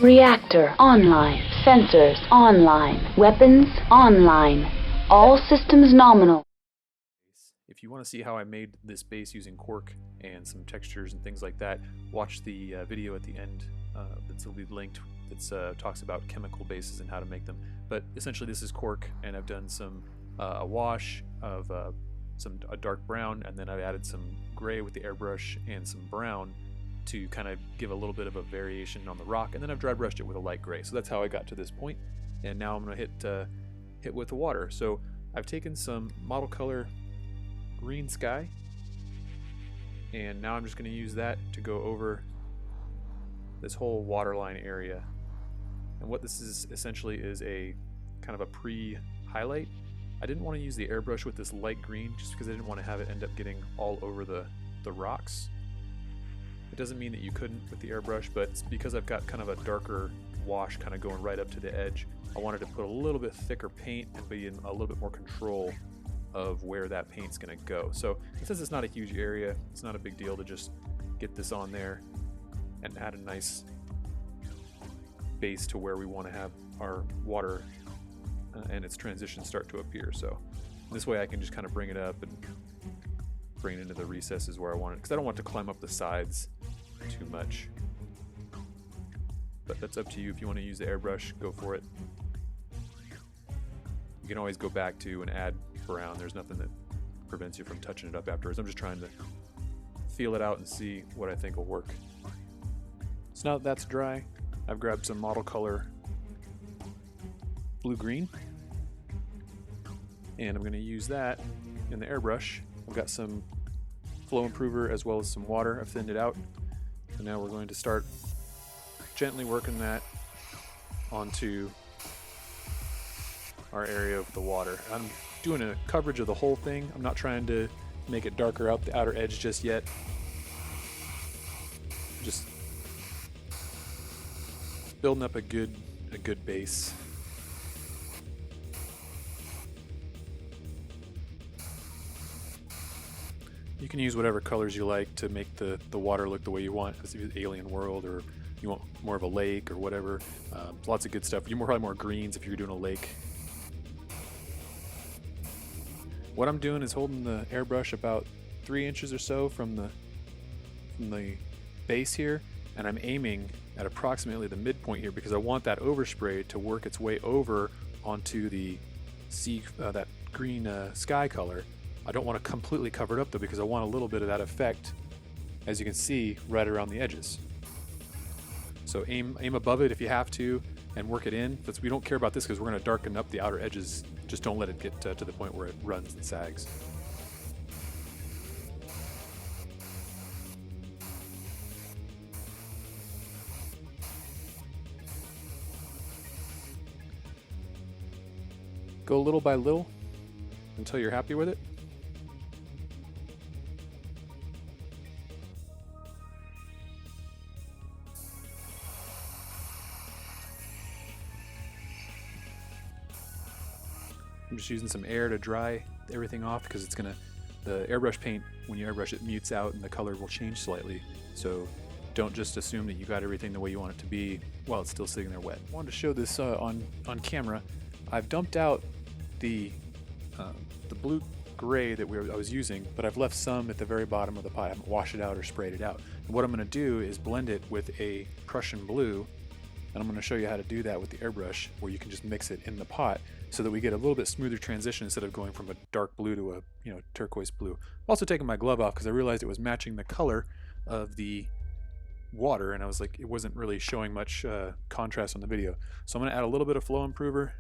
Reactor online. Sensors online. Weapons online. All systems nominal. If you want to see how I made this base using cork and some textures and things like that, watch the video at the end that's linked that talks about chemical bases and how to make them. But essentially this is cork, and I've done some a wash of a dark brown, and then I've added some gray with the airbrush and some brown to kind of give a little bit of a variation on the rock, and then I've dry brushed it with a light gray. So that's how I got to this point, and now I'm going to hit with the water. So I've taken some model color green sky, and now I'm just going to use that to go over this whole waterline area. And what this is essentially is a kind of a pre-highlight. I didn't want to use the airbrush with this light green just because I didn't want to have it end up getting all over the rocks. It doesn't mean that you couldn't with the airbrush, but it's because I've got kind of a darker wash kind of going right up to the edge. I wanted to put a little bit thicker paint and be in a little bit more control of where that paint's going to go. So since it's not a huge area, it's not a big deal to just get this on there and add a nice base to where we want to have our water and its transitions start to appear. So this way I can just kind of bring it up and bring it into the recesses where I want it, because I don't want to climb up the sides too much. But that's up to you. If you want to use the airbrush, go for it. You can always go back to and add brown. There's nothing that prevents you from touching it up afterwards. I'm just trying to feel it out and see what I think will work. So now that that's dry, I've grabbed some model color blue-green, and I'm going to use that in the airbrush. I've got some flow improver as well as some water. I've thinned it out, and now we're going to start gently working that onto our area of the water. I'm doing a coverage of the whole thing. I'm not trying to make it darker out the outer edge just yet. Just building up a good base. You can use whatever colors you like to make the water look the way you want. If it's alien world, or you want more of a lake or whatever. Lots of good stuff. You're probably more greens if you're doing a lake. What I'm doing is holding the airbrush about 3 inches or so from the base here, and I'm aiming at approximately the midpoint here because I want that overspray to work its way over onto the that green sky color. I don't want to completely cover it up though, because I want a little bit of that effect, as you can see, right around the edges. So aim above it if you have to, and work it in. But we don't care about this because we're going to darken up the outer edges. Just don't let it get to the point where it runs and sags. Go little by little until you're happy with it. I'm just using some air to dry everything off, because the airbrush paint, when you airbrush it, mutes out and the color will change slightly. So don't just assume that you got everything the way you want it to be while it's still sitting there wet. I wanted to show this on camera. I've dumped out the blue gray that I was using, but I've left some at the very bottom of the pot. I haven't washed it out or sprayed it out. And what I'm going to do is blend it with a Prussian blue, and I'm going to show you how to do that with the airbrush, where you can just mix it in the pot so that we get a little bit smoother transition instead of going from a dark blue to a turquoise blue. I'm also taking my glove off because I realized it was matching the color of the water, and I was like, it wasn't really showing much contrast on the video. So I'm going to add a little bit of flow improver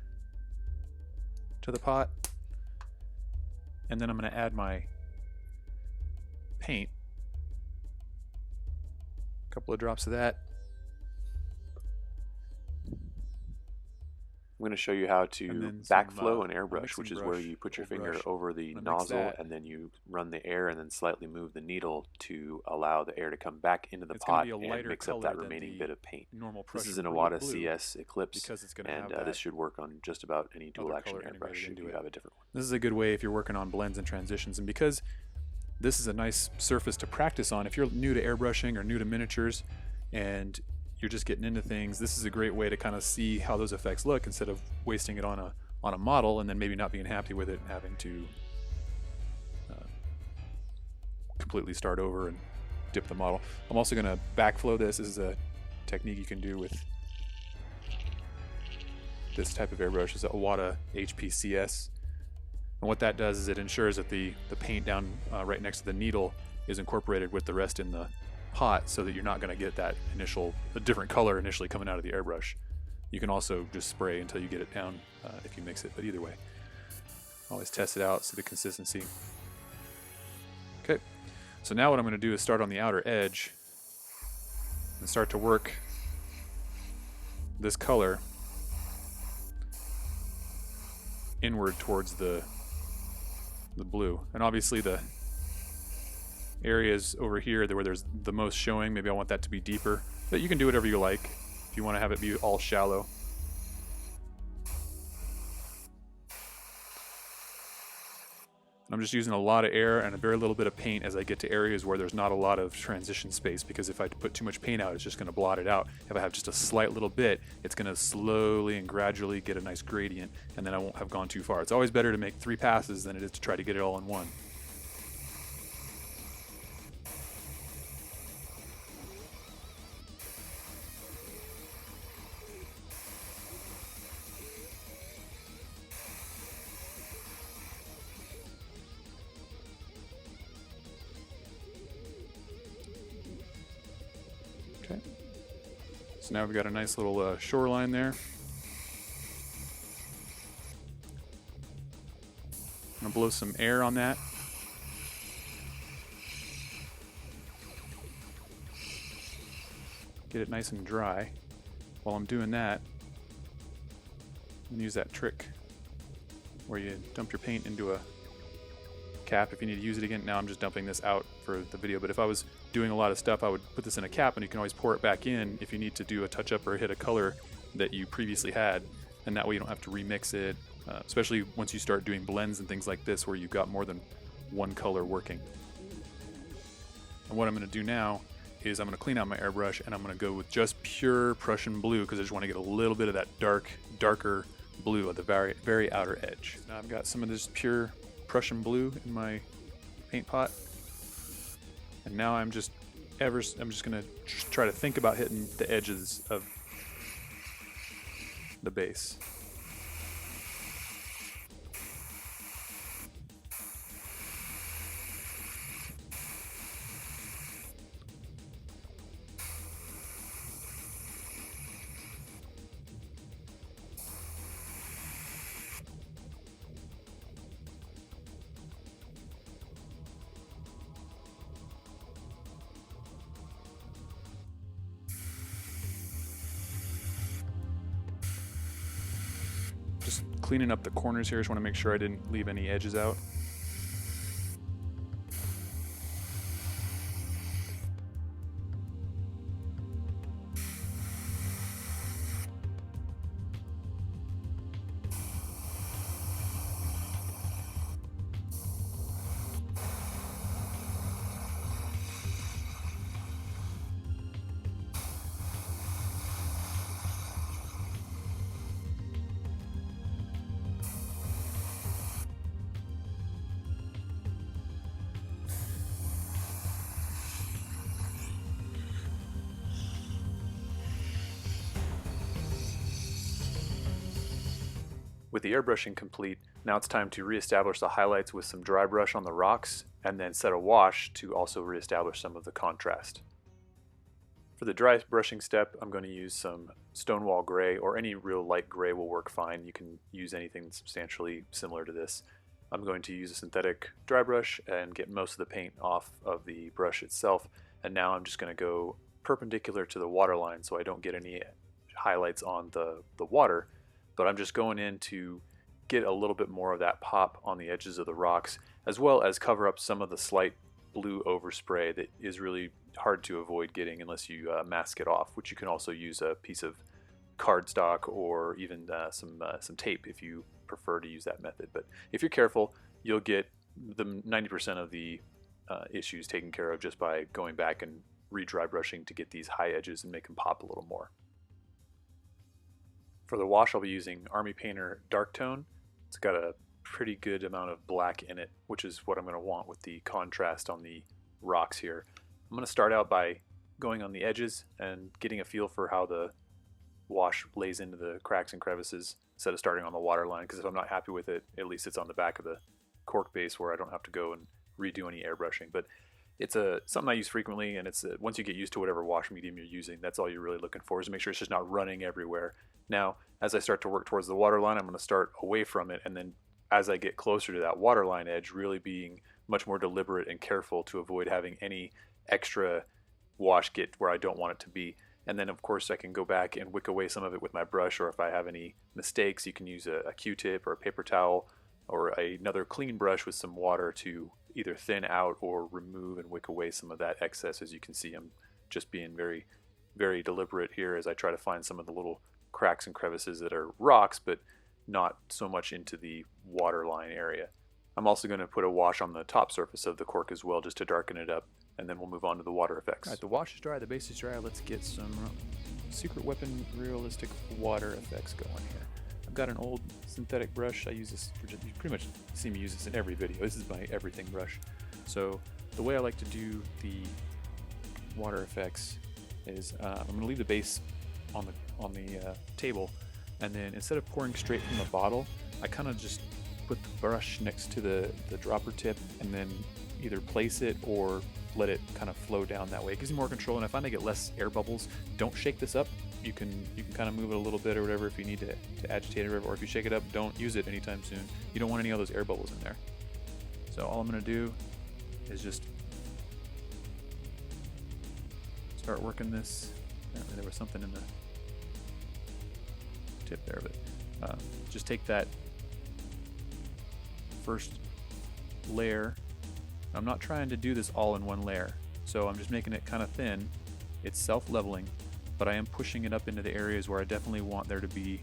to the pot, and then I'm going to add my paint, a couple of drops of that. I'm going to show you how to backflow an airbrush, which is where you put your finger over the nozzle and then you run the air and then slightly move the needle to allow the air to come back into the pot and mix up that remaining bit of paint. This is an Iwata CS Eclipse, and this should work on just about any dual action airbrush if you have a different one. This is a good way if you're working on blends and transitions, and because this is a nice surface to practice on, if you're new to airbrushing or new to miniatures and you're just getting into things, this is a great way to kind of see how those effects look instead of wasting it on a model and then maybe not being happy with it and having to completely start over and dip the model. I'm also going to backflow this. This is a technique you can do with this type of airbrush. Is a Wada HPCS, and what that does is it ensures that the paint down right next to the needle is incorporated with the rest in the pot, so that you're not going to get that a different color initially coming out of the airbrush. You can also just spray until you get it down if you mix it, but either way, always test it out, see the consistency. Okay, so now what I'm going to do is start on the outer edge and start to work this color inward towards the blue. And obviously the areas over here where there's the most showing, maybe I want that to be deeper, but you can do whatever you like. If you want to have it be all shallow. I'm just using a lot of air and a very little bit of paint as I get to areas where there's not a lot of transition space, because if I put too much paint out, it's just going to blot it out. If I have just a slight little bit, it's going to slowly and gradually get a nice gradient, and then I won't have gone too far. It's always better to make 3 passes than it is to try to get it all in one. Okay, so now we've got a nice little shoreline there. I'm gonna blow some air on that. Get it nice and dry. While I'm doing that, I'm gonna use that trick where you dump your paint into a cap if you need to use it again. Now I'm just dumping this out for the video, but if I was doing a lot of stuff, I would put this in a cap, and you can always pour it back in if you need to do a touch-up or hit a color that you previously had, and that way you don't have to remix it, especially once you start doing blends and things like this where you've got more than one color working. And what I'm going to do now is I'm going to clean out my airbrush, and I'm going to go with just pure Prussian blue, because I just want to get a little bit of that darker blue at the very outer edge. Now I've got some of this pure Prussian blue in my paint pot, and now I'm just gonna try to think about hitting the edges of the base. Just cleaning up the corners here. Just want to make sure I didn't leave any edges out. With the airbrushing complete, now it's time to reestablish the highlights with some dry brush on the rocks, and then set a wash to also reestablish some of the contrast. For the dry brushing step, I'm going to use some Stonewall Gray, or any real light gray will work fine. You can use anything substantially similar to this. I'm going to use a synthetic dry brush and get most of the paint off of the brush itself, and now I'm just going to go perpendicular to the water line so I don't get any highlights on the water. But I'm just going in to get a little bit more of that pop on the edges of the rocks, as well as cover up some of the slight blue overspray that is really hard to avoid getting unless you mask it off, which you can also use a piece of cardstock or even some tape if you prefer to use that method. But if you're careful, you'll get the 90% of the issues taken care of just by going back and re-dry brushing to get these high edges and make them pop a little more. For the wash, I'll be using Army Painter Dark Tone. It's got a pretty good amount of black in it, which is what I'm going to want with the contrast on the rocks here. I'm going to start out by going on the edges and getting a feel for how the wash lays into the cracks and crevices instead of starting on the water line, because if I'm not happy with it, at least it's on the back of the cork base where I don't have to go and redo any airbrushing. But it's something I use frequently, and it's once you get used to whatever wash medium you're using, that's all you're really looking for, is to make sure it's just not running everywhere. Now, as I start to work towards the water line, I'm going to start away from it, and then as I get closer to that water line edge, really being much more deliberate and careful to avoid having any extra wash get where I don't want it to be. And then of course I can go back and wick away some of it with my brush, or if I have any mistakes, you can use a Q-tip or a paper towel or another clean brush with some water to either thin out or remove and wick away some of that excess. As you can see, I'm just being very, very deliberate here as I try to find some of the little cracks and crevices that are rocks, but not so much into the waterline area. I'm also going to put a wash on the top surface of the cork as well, just to darken it up, and then we'll move on to the water effects. Alright, the wash is dry, the base is dry. Let's get some Secret Weapon realistic water effects going here. I've got an old synthetic brush. I use this for you pretty much see me use this in every video. This is my everything brush. So the way I like to do the water effects is I'm going to leave the base on the table, and then instead of pouring straight from the bottle, I kind of just put the brush next to the dropper tip and then either place it or let it kind of flow down that way. It gives you more control, and I find I get less air bubbles. Don't shake this up. You can kind of move it a little bit or whatever if you need to agitate it, or if you shake it up, don't use it anytime soon. You don't want any of those air bubbles in there. So all I'm going to do is just start working this. Apparently there was something in the tip there, but just take that first layer. I'm not trying to do this all in one layer, so I'm just making it kind of thin. It's self-leveling, but I am pushing it up into the areas where I definitely want there to be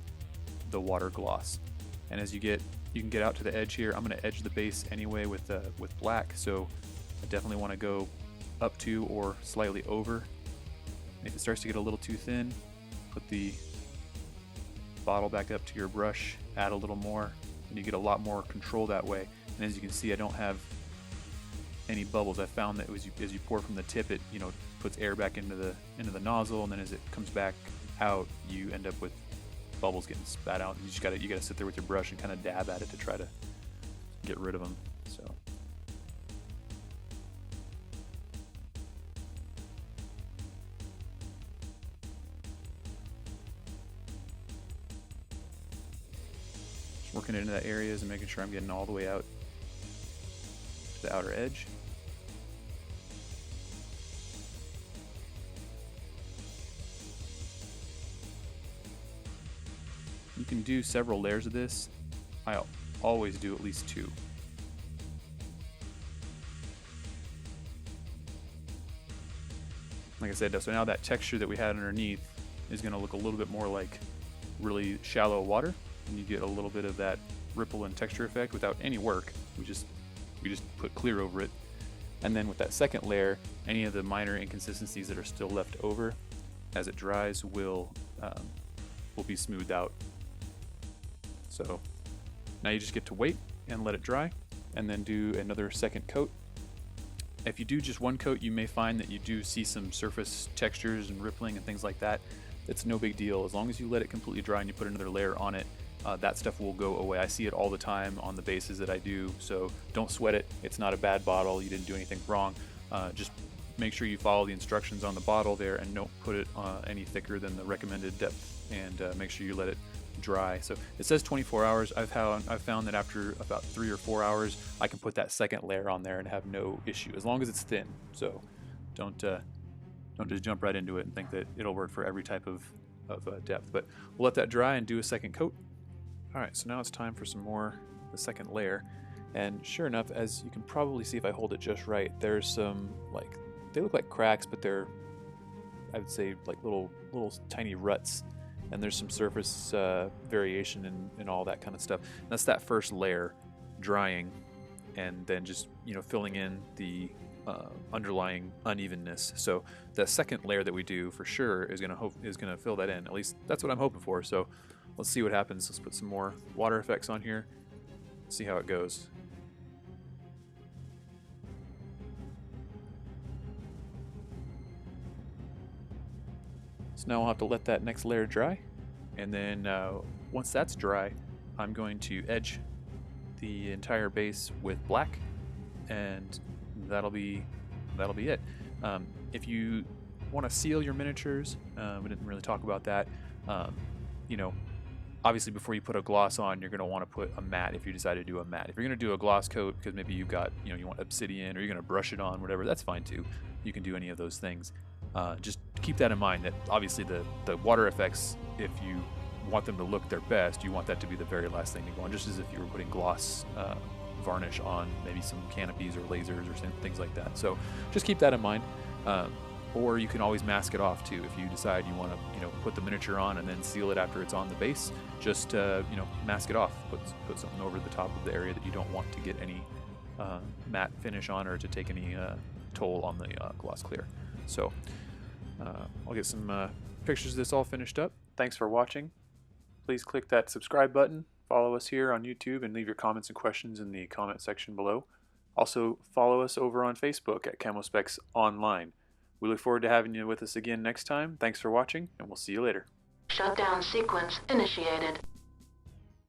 the water gloss. And as you can get out to the edge here. I'm going to edge the base anyway with black, so I definitely want to go up to or slightly over. And if it starts to get a little too thin, put the bottle back up to your brush, add a little more, and you get a lot more control that way. And as you can see, I don't have any bubbles. I found that as you pour from the tip, it puts air back into the nozzle, and then as it comes back out, you end up with bubbles getting spat out. And you gotta sit there with your brush and kind of dab at it to try to get rid of them. So. Working it into that areas and making sure I'm getting all the way out to the outer edge. You can do several layers of this. I always do at least 2. Like I said, so now that texture that we had underneath is going to look a little bit more like really shallow water, and you get a little bit of that ripple and texture effect without any work. We just put clear over it, and then with that second layer, any of the minor inconsistencies that are still left over as it dries will be smoothed out. So now you just get to wait and let it dry, and then do another second coat. If you do just one coat, you may find that you do see some surface textures and rippling and things like that. It's no big deal. As long as you let it completely dry and you put another layer on it, that stuff will go away. I see it all the time on the bases that I do, so don't sweat it. It's not a bad bottle. You didn't do anything wrong. Just make sure you follow the instructions on the bottle there and don't put it any thicker than the recommended depth, and make sure you let it dry. So it says 24 hours. I've found that after about 3 or 4 hours, I can put that second layer on there and have no issue, as long as it's thin. So don't just jump right into it and think that it'll work for every type of depth. But we'll let that dry and do a second coat. Alright, so now it's time for the second layer. And sure enough, as you can probably see if I hold it just right, there's some, they look like cracks, but they're, I would say, like little tiny ruts. And there's some surface variation and all that kind of stuff. And that's that first layer drying, and then just filling in the underlying unevenness. So the second layer that we do for sure is gonna fill that in. At least that's what I'm hoping for. So let's see what happens. Let's put some more water effects on here. See how it goes. So now I'll have to let that next layer dry, and then once that's dry, I'm going to edge the entire base with black, and that'll be it. If you want to seal your miniatures, we didn't really talk about that. You know, obviously before you put a gloss on, you're going to want to put a matte if you decide to do a matte. If you're going to do a gloss coat because maybe you've got, you want obsidian, or you're going to brush it on, whatever, that's fine too. You can do any of those things. Just keep that in mind, that obviously the water effects, if you want them to look their best, you want that to be the very last thing to go on, just as if you were putting gloss varnish on maybe some canopies or lasers or things like that. So just keep that in mind. Or you can always mask it off too if you decide you want to put the miniature on and then seal it after it's on the base. Just mask it off, put something over the top of the area that you don't want to get any matte finish on, or to take any toll on the gloss clear. So I'll get some pictures of this all finished up. Thanks for watching. Please click that subscribe button, follow us here on YouTube, and leave your comments and questions in the comment section below. Also follow us over on Facebook at CamoSpecs Online. We look forward to having you with us again next time. Thanks for watching, and we'll see you later. Shutdown sequence initiated.